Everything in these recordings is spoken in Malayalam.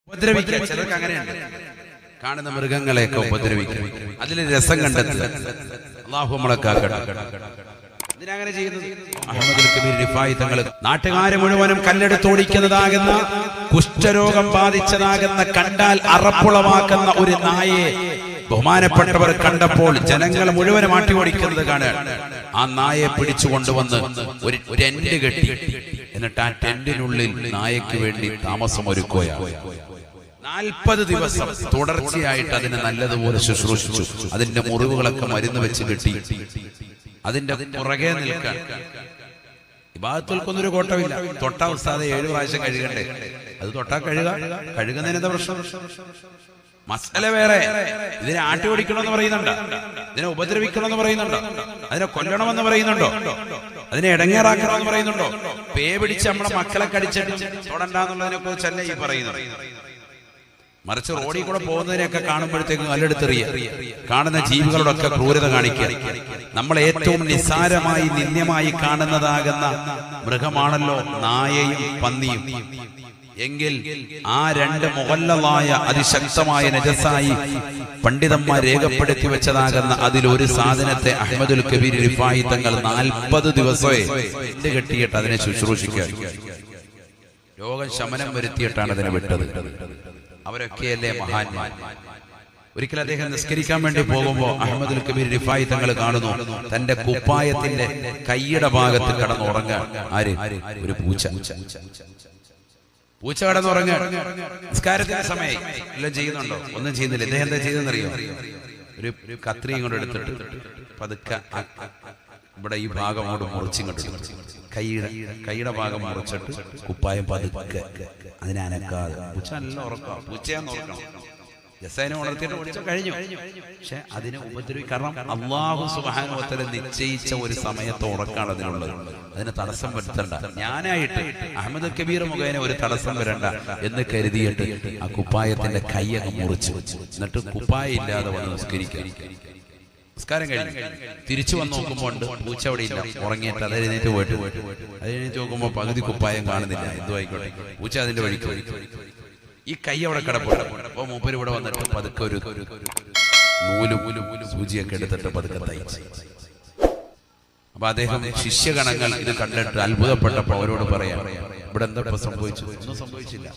ഉപദ്രവിക്കുക. ചിലർക്ക് അങ്ങനെയുണ്ട്, കാണുന്ന മൃഗങ്ങളെയൊക്കെ ഉപദ്രവിക്കും. അതിൽ രസം കണ്ടെത്തുക. അല്ലാഹു നമ്മളെ കാക്കട്ടെ. ഇതിനങ്ങനെ ചെയ്യുന്നത് അഹ്മദുൽ കബീർ റിഫായി തങ്ങൾ നാട്ടുകാരെ മുഴുവനും കല്ലെടുത്തോടിക്കുന്നതാകുന്ന, കുഷ്ഠരോഗം ബാധിച്ചതാകുന്ന, കണ്ടാൽ അറപ്പുളവാക്കുന്ന ഒരു നായയെ ബഹുമാനപ്പെട്ടവർ കണ്ടപ്പോൾ ജനങ്ങൾ മുഴുവനും ആട്ടി ഓടിക്കുന്നത് കാണാൻ ആ നായയെ പിടിച്ചു കൊണ്ടുവന്ന് ഒരു ടെന്റ് കെട്ടി, എന്നിട്ട് ആ ടെന്റിനുള്ളിൽ നായയ്ക്ക് വേണ്ടി താമസം ഒരുക്കുകയാണ്. 40 ദിവസം തുടർച്ചയായിട്ട് അതിനെ നല്ലതുപോലെ ശുശ്രൂഷിച്ചു. അതിന്റെ മുറിവുകളൊക്കെ മരുന്ന് വെച്ച് കെട്ടി അതിന്റെ പുറകെ നിൽക്കാൻ. ഇബാദത്തുകൾക്കൊന്നും ഒരു കോട്ടമില്ല. തൊട്ട ഉസ്താദെ 7 പ്രാവശ്യം കഴുകണ്ടേ? അത് തൊട്ടാ കഴുകുന്നതിന് എന്താ പ്രശ്നം? മസല വേറെ. ഇതിനെ ആട്ടി ഓടിക്കണമെന്ന് പറയുന്നുണ്ടോ? ഇതിനെ ഉപദ്രവിക്കണമെന്ന് പറയുന്നുണ്ടോ? അതിനെ കൊല്ലണമെന്ന് പറയുന്നുണ്ടോ? അതിനെ ഇടങ്ങേറാക്കണമെന്ന് പറയുന്നുണ്ടോ? പേ പിടിച്ച് നമ്മളെ മക്കളെ കടിച്ചിട്ട് തൊടണ്ടെന്നുള്ളതിനെ കുറിച്ചല്ല ഈ പറയുന്നത്. മറിച്ച് റോഡിൽ കൂടെ പോകുന്നതിനെയൊക്കെ കാണുമ്പോഴത്തേക്കും കല്ലെടുത്തെറിയ, കാണുന്ന ജീവികളോടൊക്കെ ക്രൂരത കാണിക്കുക. നമ്മൾ ഏറ്റവും നിസ്സാരമായി നിന്ദ്യമായി കാണുന്നതാകുന്ന മൃഗമാണല്ലോ നായയും പന്നിയും. എങ്കിൽ ആ 2 മുഗല്ലളായ അതിശക്തമായ നജസായി പണ്ഡിതന്മാർ രേഖപ്പെടുത്തി വെച്ചതാകുന്ന അതിലൊരു സാധനത്തെ അഹ്മദുൽ കബീർ റിഫായി തങ്ങൾ 40 ദിവസമേ കെട്ടിയിട്ട് അതിനെ ശുശ്രൂഷിക്കുക. രോഗം ശമനം വരുത്തിയിട്ടാണ് അതിനെ വിട്ടത്. അവരൊക്കെയല്ലേ മഹാന്മാർ. ഒരിക്കൽ അദ്ദേഹം നിസ്കരിക്കാൻ വേണ്ടി പോകുമ്പോൾ അഹ്മദുൽ കബീർ റിഫായി തങ്ങൾ കാണുന്നു തന്റെ കുപ്പായത്തിന്റെ കൈയുടെ ഭാഗത്ത് കിടന്നുറങ്ങാൻ. ആര്? ഒരു പൂച്ച കിടന്നുറങ്ങ. നിസ്കാരത്തിന്റെ സമയം എല്ലാം ചെയ്യുന്നുണ്ടോ? ഒന്നും ചെയ്യുന്നില്ല. ഇദ്ദേഹം എന്താ ചെയ്തെന്നറിയോ? ഒരു കത്രിയും കൊണ്ട് എടുത്തിട്ട് പതുക്കെ ഇവിടെ ഈ ഭാഗം കൊണ്ട് മുറിച്ചിങ്ങോട്ട് കൈയുടെ ഭാഗം മുറിച്ചിട്ട് കുപ്പായം പതുക്കെ അതിനെ അനക്കാതെ. പൂച്ച നല്ല ഉറക്കാം. പൂച്ചയാന്ന് ഓർക്കണം. ജസേനെ ഉണർത്തിയിട്ട് പൂച്ച കഴിഞ്ഞു. പക്ഷെ അതിനെ ഉപദ്രവിക്കും. കാരണം അല്ലാഹു സുബ്ഹാനഹു വ തആല നിശ്ചയിച്ച ഒരു സമയത്ത് ഉറക്കാണ് അതിനുള്ളത്. അതിന് തടസ്സം വരുത്തണ്ട. ഞാനായിട്ട് അഹ്മദുൽ കബീർ മുഖേന ഒരു തടസ്സം വരണ്ട എന്ന് കരുതിയിട്ട് ആ കുപ്പായത്തിന്റെ കൈയൊക്കെ മുറിച്ചു. എന്നിട്ട് കുപ്പായ ഇല്ലാതെ വന്ന് നിസ്കരിക്കുക. നിസ്കാരം കഴിഞ്ഞു തിരിച്ചു വന്ന് നോക്കുമ്പോൾ പൂച്ച അവിടെ ഇല്ല, ഉറങ്ങിയിട്ട് അത് എഴുന്നേറ്റ് പോയിട്ട് നോക്കുമ്പോൾ പകുതി കുപ്പായം കാണുന്നില്ല. എന്തോ ആയിക്കോട്ടെ, പൂച്ച അതിന്റെ വഴിക്ക്. ഈ കൈ അവിടെ കിടപ്പുണ്ട്. അപ്പൊ മൂപ്പര് ഇവിടെ വന്നിട്ട് പതുക്കെ ഒരു നൂലും സൂചിയൊക്കെ എടുത്തിട്ട് പതുക്കെ തയ്ച്ച്. അപ്പൊ അദ്ദേഹം ശിഷ്യഗണങ്ങൾ ഇത് കണ്ടിട്ട് അത്ഭുതപ്പെട്ടപ്പോ അവരോട് പറയാം, ഇവിടെ എന്താ സംഭവിച്ചു? ഒന്നും സംഭവിച്ചില്ല.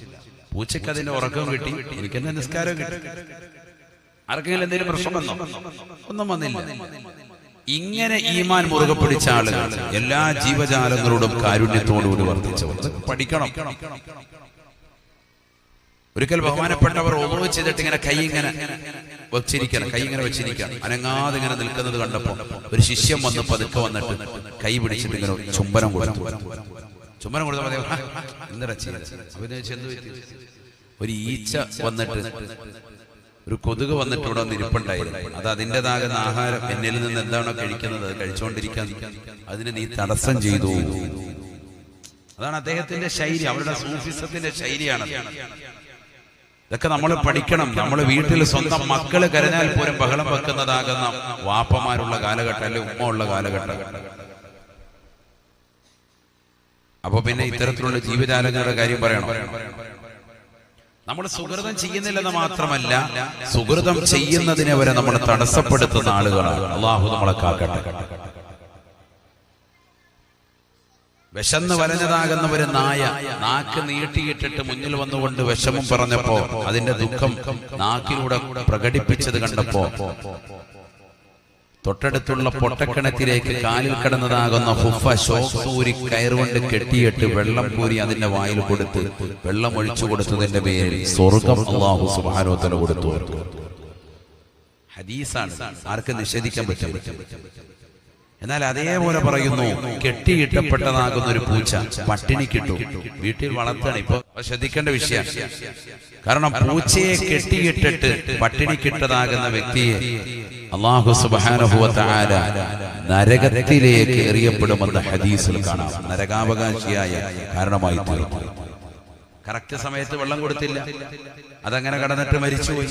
പൂച്ചയ്ക്ക് അതിന്റെ ഉറക്കം കിട്ടി, എനിക്കെന്നെ നിസ്കാരം കിട്ടി. ആർക്കെങ്കിലും എന്തെങ്കിലും പ്രശ്നം വന്നോ? ഒന്നും വന്നില്ല. ഇങ്ങനെ ഈമാൻ മുറുകെ പിടിച്ച ആളുകൾ എല്ലാ ജീവജാലങ്ങളോടും കാരുണ്യത്തോടുകൂടി വർദ്ധിച്ചവർ. പഠിക്കണം. ഒരിക്കൽ ബഹുമാനപ്പെട്ടവർ ഒന്നു ചെയ്തിട്ട് ഇങ്ങനെ കൈ ഇങ്ങനെ വെച്ചിരിക്കണം, അനങ്ങാതെ ഇങ്ങനെ നിൽക്കുന്നത് കണ്ടപ്പോ ഒരു ശിഷ്യൻ വന്ന് പതുക്കെ വന്നിട്ട് കൈ പിടിച്ചിട്ട് ഇങ്ങനെ ചുംബനം കൊടുത്തു. ഒരു ഈച്ച വന്നിട്ട്, ഒരു കൊതുക് വന്നിട്ട് ഇവിടെ ഇരിപ്പുണ്ടായിരുന്നു. അത് അതിൻ്റെതാകുന്ന ആഹാരം എന്നിൽ നിന്ന് എന്താണോ കഴിക്കുന്നത് അത് കഴിച്ചുകൊണ്ടിരിക്കാൻ, അതിന് നീ തടസ്സം ചെയ്തു. അതാണ് അദ്ദേഹത്തിന്റെ ശൈലി, അവരുടെ സൂഫിസത്തിന്റെ ശൈലിയാണ്. ഇതൊക്കെ നമ്മൾ പഠിക്കണം. നമ്മൾ വീട്ടിൽ സ്വന്തം മക്കള് കരഞ്ഞാൽ പോലും ബഹളം വെക്കുന്നതാകുന്ന വാപ്പമാരുള്ള കാലഘട്ടം, അല്ലെ ഉമ്മ ഉള്ള കാലഘട്ടം. അപ്പൊ പിന്നെ ഇത്തരത്തിലുള്ള ജീവജാലങ്ങളുടെ കാര്യം പറയണം. നമ്മൾ സുഹൃതം ചെയ്യുന്നില്ലെന്ന് മാത്രമല്ല, സുഹൃതം ചെയ്യുന്നതിനെ വരെ നമ്മൾ തടസ്സപ്പെടുത്തുന്ന ആളുകളാണ്. അല്ലാഹു നമ്മളെ കാക്കട്ടെ. വിശന്ന് വലഞ്ഞതാകുന്ന ഒരു നായ നാക്ക് നീട്ടിയിട്ടിട്ട് മുന്നിൽ വന്നുകൊണ്ട് വിഷമം പറഞ്ഞപ്പോ അതിന്റെ ദുഃഖം നാക്കിലൂടെ പ്രകടിപ്പിച്ചത് കണ്ടപ്പോ തൊട്ടടുത്തുള്ള പൊട്ടക്കിണറ്റിലേക്ക് കാലിൽ കിടന്നതാകുന്ന ഹുഫ ഷോക്കൂരി കയറുകൊണ്ട് കെട്ടിയിട്ട് വെള്ളം കോരി അതിന്റെ വായിൽ കൊടുത്ത് വെള്ളം ഒഴിച്ചു കൊടുത്തതിന്റെ പേരിൽ സ്വർഗം അല്ലാഹു സുബ്ഹാനഹു വ തആല കൊടുത്തു. ഹദീസാണ്, ആർക്കും നിഷേധിക്കാൻ പറ്റില്ല. എന്നാൽ അതേപോലെ പറയുന്നു, കെട്ടിയിട്ടപ്പെട്ടതാകുന്ന ഒരു പൂച്ച പട്ടിണി കിട്ടും, വീട്ടിൽ വളർത്തണം. ഇപ്പൊ ശ്രദ്ധിക്കേണ്ട വിഷയം. കാരണം പൂച്ചയെ കെട്ടിയിട്ടിട്ട് പട്ടിണി കിട്ടതാകുന്ന വ്യക്തിയെ അല്ലാഹു സുബ്ഹാനഹു വ തആല നരകത്തിലേക്ക് എറിയപ്പെടുമെന്ന ഹദീസിൽ കാണാം. നരകാവകാശിയായ കാരണമായി തീർന്നു. കറക്റ്റ് സമയത്ത് വെള്ളം കൊടുത്തില്ല, അതങ്ങനെ കടന്നിട്ട് മരിച്ചുപോയി.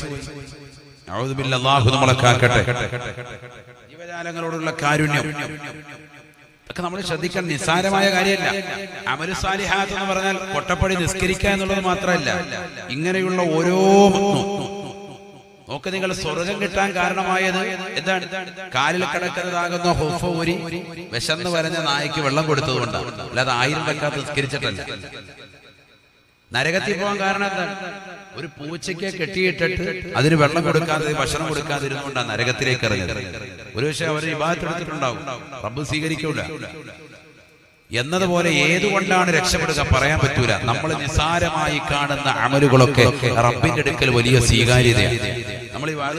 അഊദു ബില്ലാഹി, അല്ലാഹു നമ്മളെ കാക്കട്ടെ. ജീവജാലങ്ങളോടുള്ള കാരുണ്യം ഒക്കെ നമ്മൾ ശ്രദ്ധിക്കാൻ നിസ്സാരമായ കാര്യമല്ല. അമലു സാലിഹാത്ത് എന്ന് പറഞ്ഞാൽ കൊട്ടപ്പടി നിസ്കരിക്കുക എന്നുള്ളത് മാത്രമല്ല, ഇങ്ങനെയുള്ള ഓരോ നോക്ക്, നിങ്ങൾ സ്വർഗം കിട്ടാൻ കാരണമായത് എന്താണ്? കാലിൽ കിടക്കുന്നതാകുന്ന ഹുഫ ഊരി വിശന്ന് വരഞ്ഞ നായ്ക്ക് വെള്ളം കൊടുത്തതുകൊണ്ടാണ്, അല്ലാതെ 1000 റക്അത്ത് നിസ്കരിച്ചിട്ടല്ല. നരകത്തിൽ പോകാൻ കാരണം എന്താണ്? ഒരു പൂച്ചയ്ക്ക് കെട്ടിയിട്ടിട്ട് അതിന് വെള്ളം കൊടുക്കാതെ ഭക്ഷണം കൊടുക്കാതിരുന്നുകൊണ്ടാണ് നരകത്തിലേക്ക് ഇറങ്ങിയത്. ഒരു പക്ഷേ അവർ ഇബാദത്ത് എടുത്തിട്ടുണ്ടാവും, റബ്ബ് സ്വീകരിക്കൂല. എന്നതുപോലെ ഏതുകൊണ്ടാണ് രക്ഷപ്പെടുക പറയാൻ പറ്റൂല. നമ്മൾ നിസ്സാരമായി കാണുന്ന അമലുകളൊക്കെ റബ്ബിന്റെ അടുക്കൽ വലിയ സ്വീകാര്യതയാണ്. നമ്മൾ ഈ വാഴ